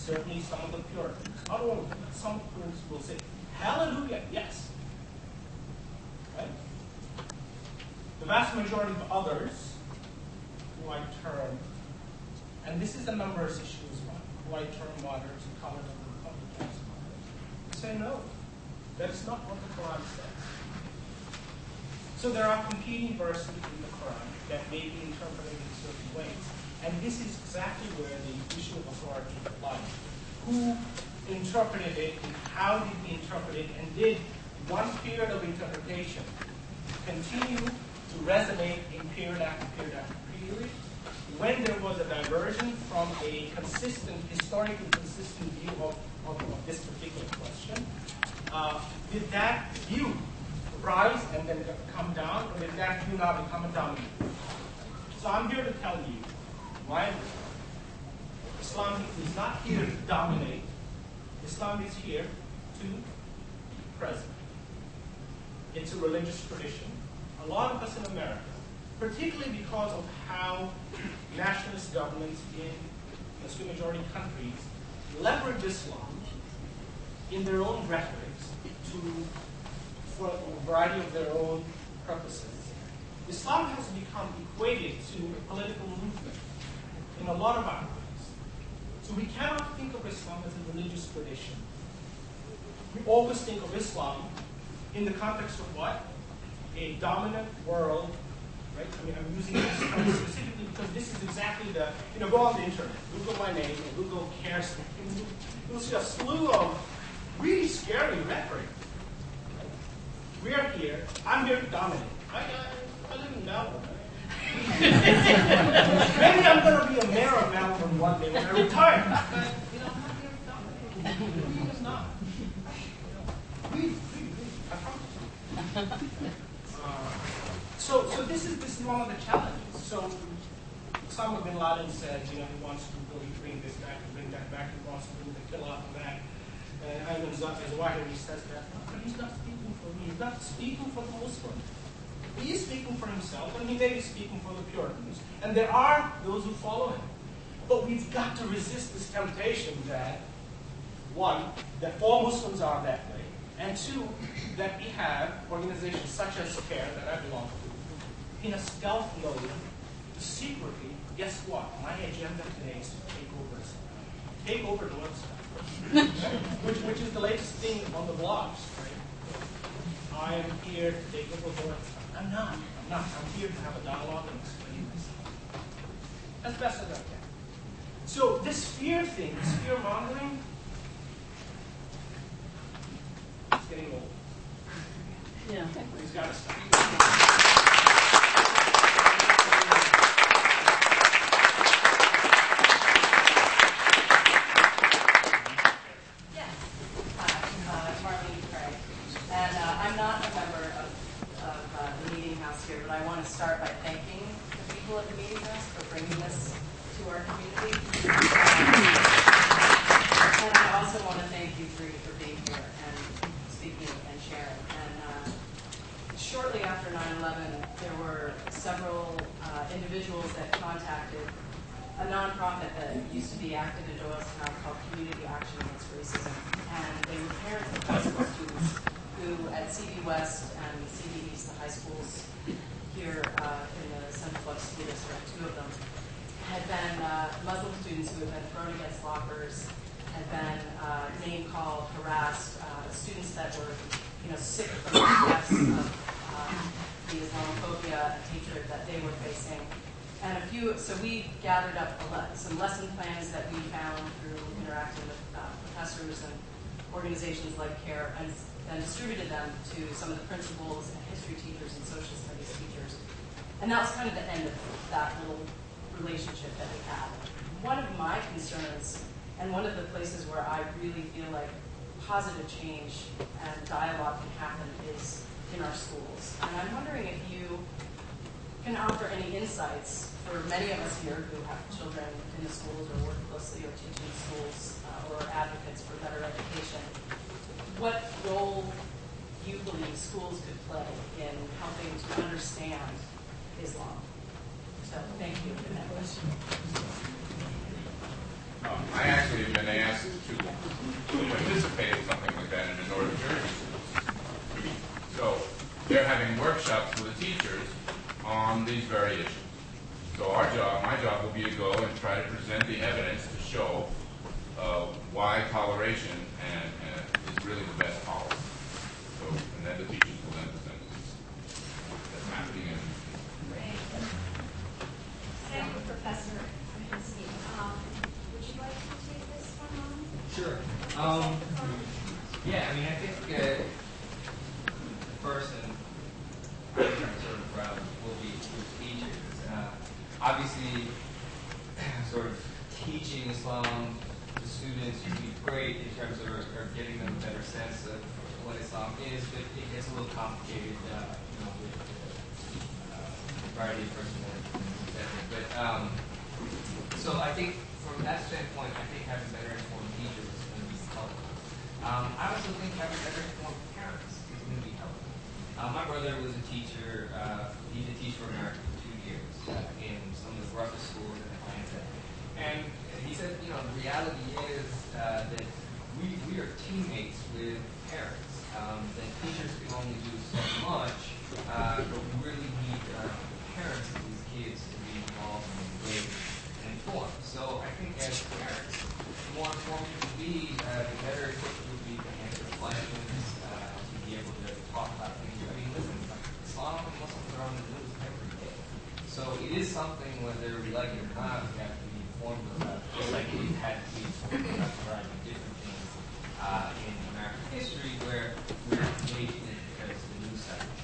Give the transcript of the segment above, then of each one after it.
certainly some of the Puritans, not all of them, but some Puritans will say, hallelujah, yes. Right? The vast majority of others, who I term, and this is a numbers issue as well, who I term moderates and call it Republicans, say no. That is not what the Quran says. So there are competing verses in the Quran that may be interpreted in certain ways. And this is exactly where the issue of authority lies. Who interpreted it, and how did we interpret it, and did one period of interpretation continue to resonate in period after period after period, when there was a diversion from a consistent, historically consistent view of this particular question? Did that view rise and then come down, or did that view now become a dominant? So I'm here to tell you why Islam is not here to dominate. Islam is here to be present. It's a religious tradition. A lot of us in America, particularly because of how nationalist governments in Muslim majority countries leverage Islam in their own rhetorics for a variety of their own purposes. Islam has become equated to a political movement in a lot of our lives. So we cannot think of Islam as a religious tradition. We always think of Islam in the context of what? A dominant world, right? I mean, I'm using this term specifically because this is exactly the, go on the internet, Google my name, or Google cares, you'll see a slew of really scary rhetoric. We are here, I'm here to dominate. I live in Melbourne. Maybe I'm going to be a mayor of Melbourne one day when I retire. But, I'm not here to dominate. We is not. I promise you. So this is one of the challenges. So Osama bin Laden said, he wants to bring this back and bring that back. He wants to bring the kill off back. And Ayman Zawahiri says that, but he's not speaking for me. He's not speaking for the Muslims. He is speaking for himself, and he may be speaking for the Puritans. And there are those who follow him. But we've got to resist this temptation that, one, that all Muslims are that way, and two, that we have organizations such as CARE that I belong to, in a stealth mode, to secretly, guess what? My agenda today is to take over Doylestown, which is the latest thing on the blogs. Right? I am here to take over Doylestown. I'm not. I'm here to have a dialogue and explain myself as best as I can. So this fear thing, this fear mongering, it's getting old. Yeah. It's got to stop. But I want to start by thanking the people at the Meeting House for bringing this to our community. And I also want to thank you three for being here and speaking and sharing. And shortly after 9/11, there were several individuals that contacted a nonprofit that used to be active in Doylestown called Community Action Against Racism. And they were parents of high school students who at CB West and CB East, the high schools here in the Central Florida School District, two of them, had been Muslim students who had been thrown against lockers, had been name-called, harassed, students that were sick from the effects of the Islamophobia and hatred that they were facing. And so we gathered up some lesson plans that we found through interacting with professors and organizations like CARE, and distributed them to some of the principals and history teachers and social studies teachers. And that was kind of the end of that little relationship that we had. One of my concerns, and one of the places where I really feel like positive change and dialogue can happen, is in our schools. And I'm wondering if you can offer any insights for many of us here who have children in the schools or work closely or teach in schools or are advocates for better education. What role you believe schools could play in helping to understand Islam? So thank you for that question. I actually have been asked they're having workshops for the teachers on these very issues. So our job, my job, will be to go and try to present the evidence to show why toleration is really the best policy. So, and then the teachers will then present this. That's happening in. Great. Thank you, Professor Brahinsky. Would you like to take this one on? Sure. Yeah, I mean, I think the first and sort of will be teachers. Obviously, sort of teaching Islam to students would be great in terms of getting them a better sense of what Islam is, but it gets a little complicated, with a variety of personalities, etc. But so I think from that standpoint, I think having better informed teachers is going to be helpful. I also think having better informed parents is going to be helpful. My brother was a teacher. He did teach for America for 2 years in some of the roughest schools in Atlanta. And he said, the reality is that we are teammates with parents. That teachers can only do so much, but we really need the parents of these kids to be involved and engaged and informed. So I think as parents, the more informed you can be, the better equipped you'll be to answer questions, to be able to talk about things. I mean, listen, Islam and Muslims are on the news every day. So it is something, whether we like it or not, we have to be informed about, just like we've had to be informed about a variety of different things in American history where we're engaged in it because the news cycle.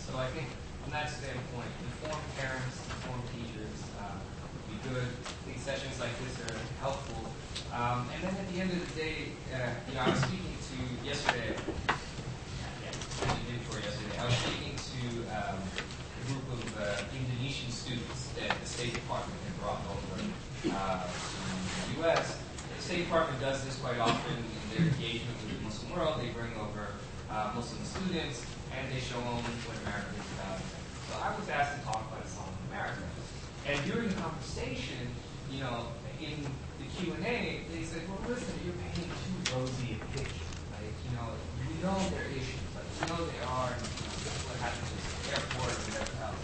So I think from that standpoint, informed parents, informed teachers would be good. I think sessions like this are helpful. And then at the end of the day, I was speaking to yesterday, I was speaking to a group of Indonesian students that the State Department had brought over to the U.S. The State Department does this quite often in their engagement with the Muslim world. They bring over Muslim students and they show them what America is about. So I was asked to talk about Islam in America. And during the conversation, in the Q&A, they said, well, listen, you're painting too rosy a picture. Like, we know there are issues. Like, we know there are, what happens at the airport and whatever else.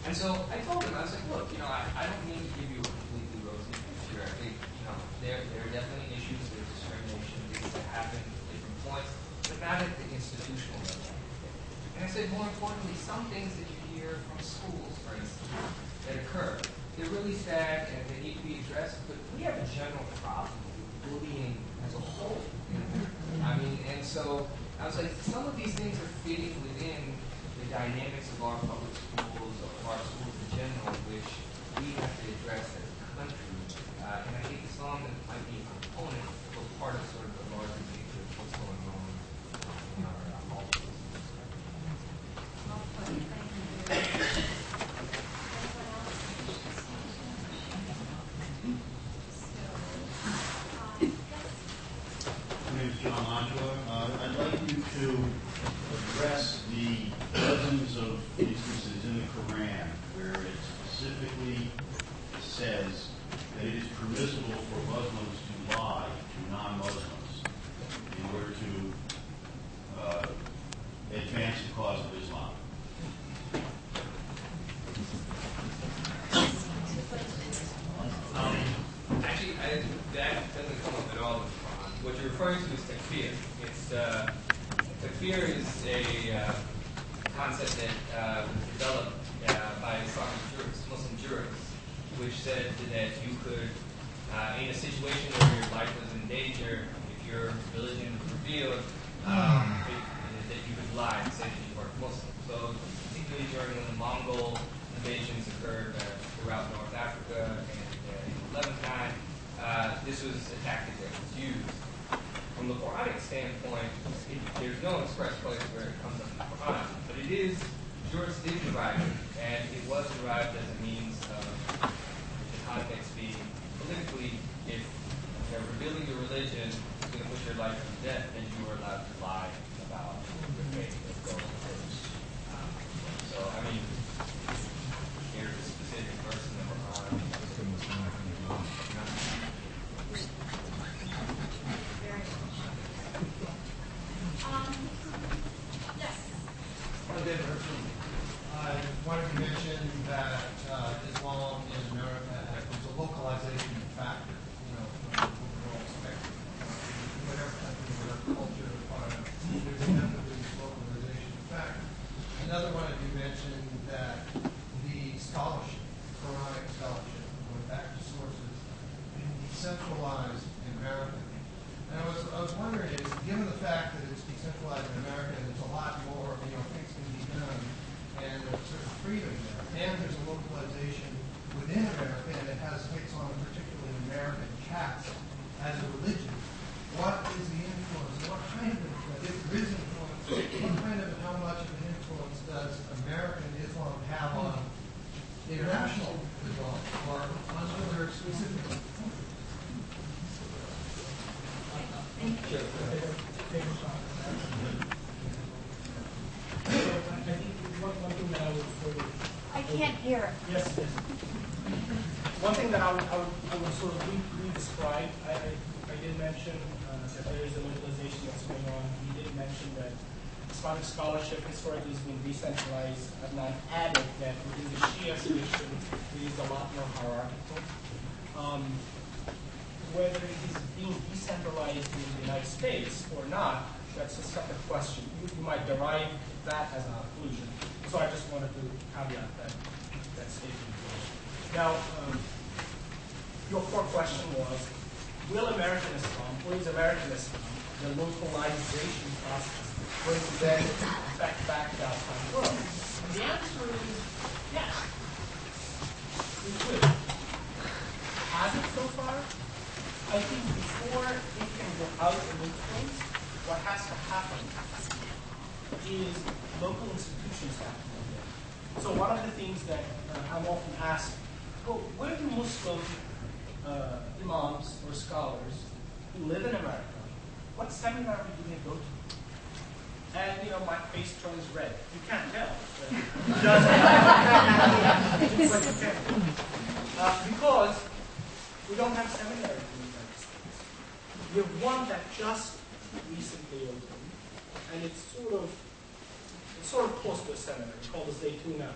And so I told them, I was like, look, I don't mean to give you a completely rosy picture. I think, there are definitely issues, there's discrimination, things that happen at different points, but not at the institutional level. And I said, more importantly, some things that you hear from schools, for instance, that occur, they're really sad and they need to be addressed, but we have a general problem with bullying as a whole. I mean, and so I was like, some of these things are fitting within the dynamics of our public schools, of our schools in general, which we have to address as a country. And I think Islam might be a component, but part of sort of the larger picture of what's going on in our culture. My name is John Angela. I'd like you to address the dozens of instances in the Quran where it specifically says that it is permissible for Muslims to lie to non-Muslims in order to advance the cause of Islam. Actually, that doesn't come up at all in the Quran. What you're referring to is takfir. Takfir is a concept that was developed by Islamic jurists, Muslim jurists, which said that you could, in a situation where your life was in danger, if your religion was revealed, that you could lie and say that you weren't Muslim. So, particularly during when the Mongol invasions occurred throughout North Africa and in Levantine, this was a tactic that was used. From the Quranic standpoint, there's no express place where it comes up in the Quran, but it is, jurists did derive it, and it was derived as a means of the context being politically, if they're revealing your religion, it's going to put your life to death, then you are allowed to lie about your faith and go first. So, I mean, here's a specific verse in the Quran. Yes. as a religion, what is the influence? What kind of influence, if there is influence, what kind of and how much of an influence does American Islam have on international Islam or on other specific countries? One thing that I would sort of... I can't hear it. Yes, yes. One thing that I would sort of re-describe, I did mention that there is a localization that's going on. We did mention that Islamic scholarship historically has been decentralized. Adnan added that within the Shia tradition, it is a lot more hierarchical. Whether it is being decentralized in the United States or not, that's a separate question. You might derive that as a conclusion. So I just wanted to caveat that statement. Now, your core question was, will American Islam, or is American Islam, the localization process, going to then affect back the outside world? The answer is yes. It will. Has it so far? I think before it can go out and influence, what has to happen is local institutions have to be there. So one of the things that I'm often asked, well, where do Muslim imams or scholars who live in America, what seminary do they go to? And, you know, my face turns red. You can't tell. But you can. Because we don't have seminaries in the United States. We have one that just recently opened, and it's sort of close to a seminary. It's called the Zaytuna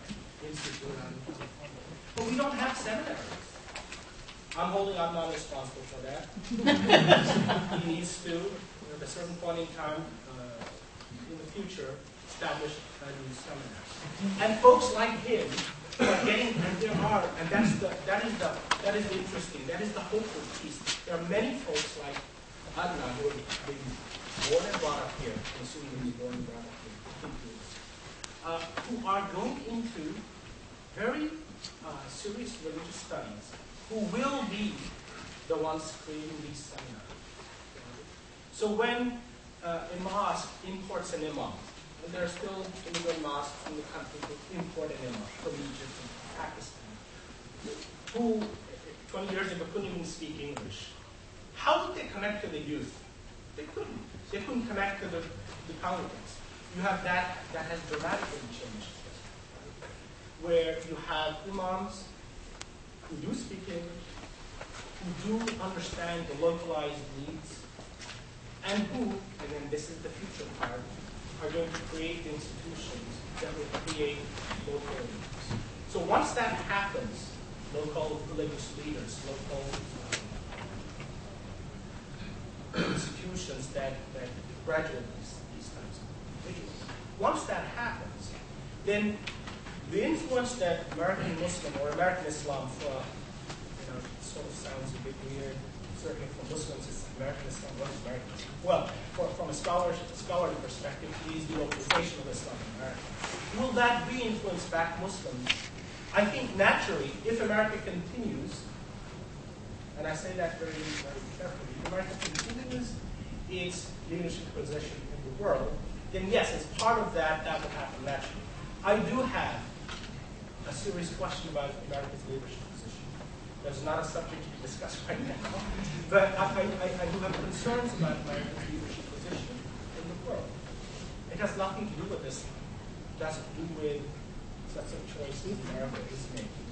Institute. But we don't have seminaries. I'm not responsible for that. He needs to, at a certain point in time in the future, establish a new seminar. And folks like him are getting, and there are, and that is the interesting, that is the hopeful piece. There are many folks like Adnan who have been born and brought up here, assuming he was born and brought up here, who are going into very serious religious studies, who will be the ones creating these seminars. So when a mosque imports an imam, and there are still immigrant mosques in the country who import an imam from Egypt and Pakistan, who 20 years ago couldn't even speak English. How did they connect to the youth? They couldn't. They couldn't connect to the congregants. You have that has dramatically changed, where you have imams who do speak English, who do understand the localized needs, and who, and then this is the future part, are going to create institutions that will create local needs. So once that happens, local religious leaders, local institutions that graduate these types of individuals. Once that happens, then the influence that American Muslim or American Islam, it sort of sounds a bit weird, certainly for Muslims, it's American Islam, what is American Islam? Well, from a scholarly perspective, it is the localization of Islam in America. Will that re-influence back Muslims? I think naturally, if America continues, and I say that very, very carefully, if America continues its leadership position in the world, then yes, as part of that will happen naturally. I do have a serious question about America's leadership position. That's not a subject to be discussed right now. But I do have concerns about America's leadership position in the world. It has nothing to do with this. It has to do with such a choice America is making.